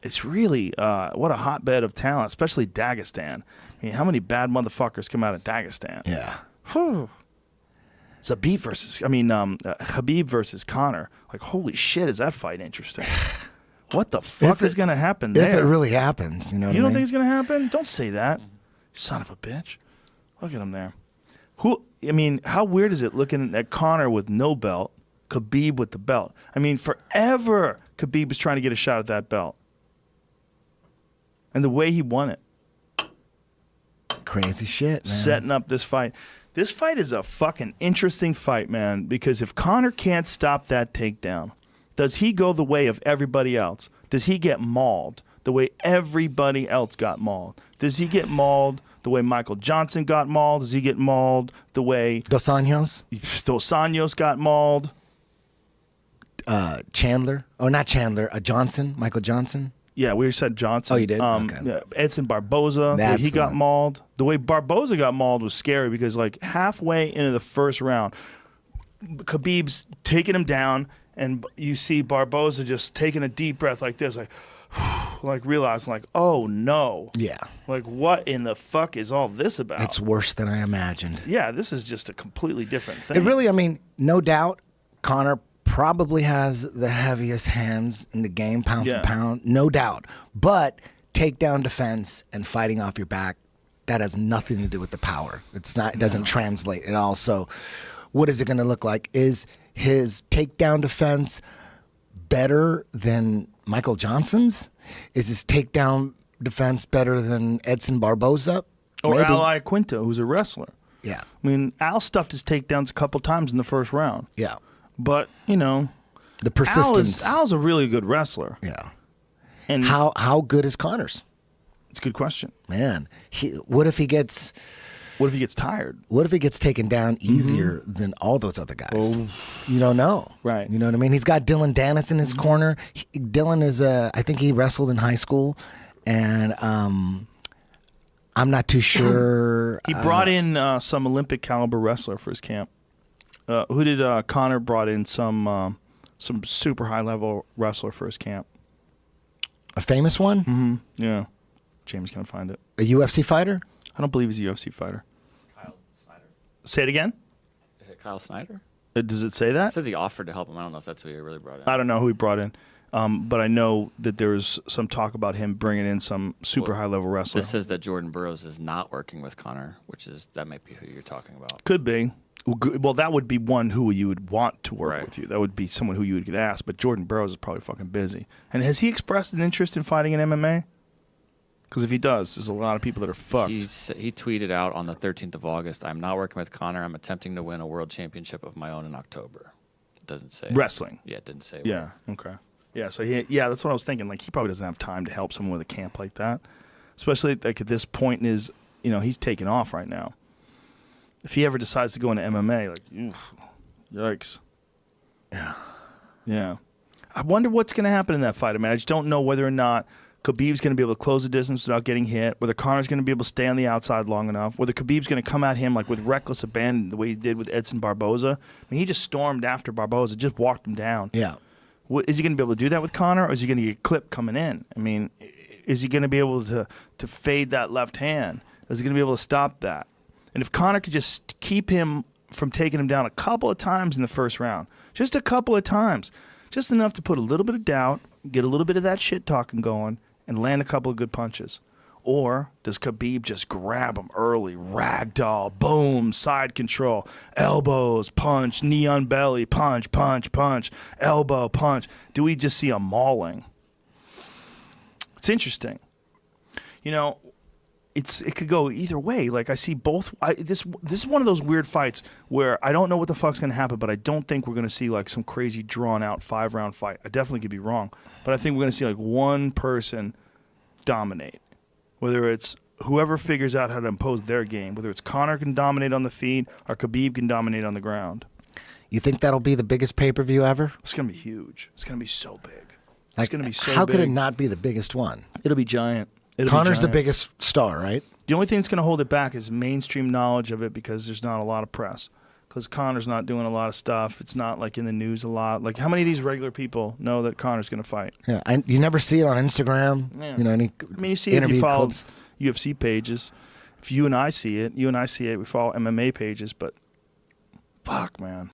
it's really what a hotbed of talent, especially Dagestan. I mean, how many bad motherfuckers come out of Dagestan? Yeah. Whew. Khabib versus Conor. Like, holy shit, is that fight interesting? What the fuck is going to happen there? If it really happens, you know what I mean? You don't think it's going to happen? Don't say that. Son of a bitch. Look at him there. How weird is it looking at Conor with no belt, Khabib with the belt? I mean, forever Khabib was trying to get a shot at that belt. And the way he won it. Crazy shit, man. Setting up this fight. This fight is a fucking interesting fight, man, because if Conor can't stop that takedown, does he go the way of everybody else? Does he get mauled the way everybody else got mauled? Does he get mauled the way Michael Johnson got mauled? Does he get mauled the way Dos Anjos got mauled? Chandler. Oh, not Chandler. Johnson. Michael Johnson. Yeah, we said Johnson. Oh, you did? Okay. Yeah, Edson Barboza, the way he got mauled. The way Barboza got mauled was scary because, like, halfway into the first round, Khabib's taking him down, and you see Barboza just taking a deep breath like this, like realizing, like, oh, no. Yeah. Like, what in the fuck is all this about? It's worse than I imagined. Yeah, this is just a completely different thing. It really, I mean, no doubt, Conor probably has the heaviest hands in the game, pound for pound, no doubt. But takedown defense and fighting off your back, that has nothing to do with the power. It's not. It doesn't translate at all. So, what is it going to look like? Is his takedown defense better than Michael Johnson's? Is his takedown defense better than Edson Barboza? Or Maybe. Al Iaquinta, who's a wrestler. Yeah. I mean, Al stuffed his takedowns a couple times in the first round. Yeah. But, you know, the persistence. Al's a really good wrestler. Yeah. And how good is Conor's? It's a good question. Man, what if he gets tired? What if he gets taken down easier than all those other guys? Oh. You don't know. Right. You know what I mean? He's got Dylan Dennis in his corner. Dylan is I think he wrestled in high school, and I'm not too sure. He brought in some Olympic caliber wrestler for his camp. Who did Conor brought in some super high level wrestler for his camp? A famous one? Mm-hmm. Yeah. James can't find it. A UFC fighter? I don't believe he's a UFC fighter. Kyle Snyder. Say it again? Is it Kyle Snyder? Does it say that? It says he offered to help him. I don't know if that's who he really brought in. I don't know who he brought in. But I know that there was some talk about him bringing in some super high-level wrestler. This says that Jordan Burroughs is not working with Conor, that might be who you're talking about. Could be. Well, that would be one who you would want to work with you. That would be someone who you would get asked. But Jordan Burroughs is probably fucking busy. And has he expressed an interest in fighting in MMA? Because if he does, there's a lot of people that are fucked. He tweeted out on the 13th of August, "I'm not working with Conor. I'm attempting to win a world championship of my own in October." It doesn't say. Wrestling. Yeah, it didn't say. Yeah, okay. Yeah, so that's what I was thinking. Like, he probably doesn't have time to help someone with a camp like that. Especially like at this point in his, he's taking off right now. If he ever decides to go into MMA, like, oof, yikes. Yeah. Yeah. I wonder what's going to happen in that fight. I mean, I just don't know whether or not Khabib's going to be able to close the distance without getting hit, whether Conor's going to be able to stay on the outside long enough, whether Khabib's going to come at him like with reckless abandon the way he did with Edson Barboza. I mean, he just stormed after Barboza, just walked him down. Yeah. Is he going to be able to do that with Conor, or is he going to get clipped coming in? I mean, is he going to be able to fade that left hand? Is he going to be able to stop that? And if Conor could just keep him from taking him down a couple of times in the first round, just a couple of times, just enough to put a little bit of doubt, get a little bit of that shit talking going, and land a couple of good punches. Or does Khabib just grab him early, ragdoll, boom, side control, elbows, punch, knee on belly, punch, punch, punch, elbow, punch? Do we just see a mauling? It's interesting. It could go either way. Like, I see both. This is one of those weird fights where I don't know what the fuck's going to happen, but I don't think we're going to see like some crazy drawn-out 5-round fight. I definitely could be wrong, but I think we're going to see like one person dominate. Whether it's whoever figures out how to impose their game, whether it's Conor can dominate on the feet or Khabib can dominate on the ground. You think that'll be the biggest pay-per-view ever? It's going to be huge. It's going to be so big. It's Like, going to be so how big. could it not be the biggest one? It'll be giant. Conor's the biggest star, right? The only thing that's going to hold it back is mainstream knowledge of it because there's not a lot of press. because Conor's not doing a lot of stuff. It's not like in the news a lot. Like, how many of these regular people know that Conor's going to fight? Yeah, you never see it on Instagram. Yeah. You know, any I mean, you see it if interview you follow clips. UFC pages. If you and I see it, we follow MMA pages, but fuck, man.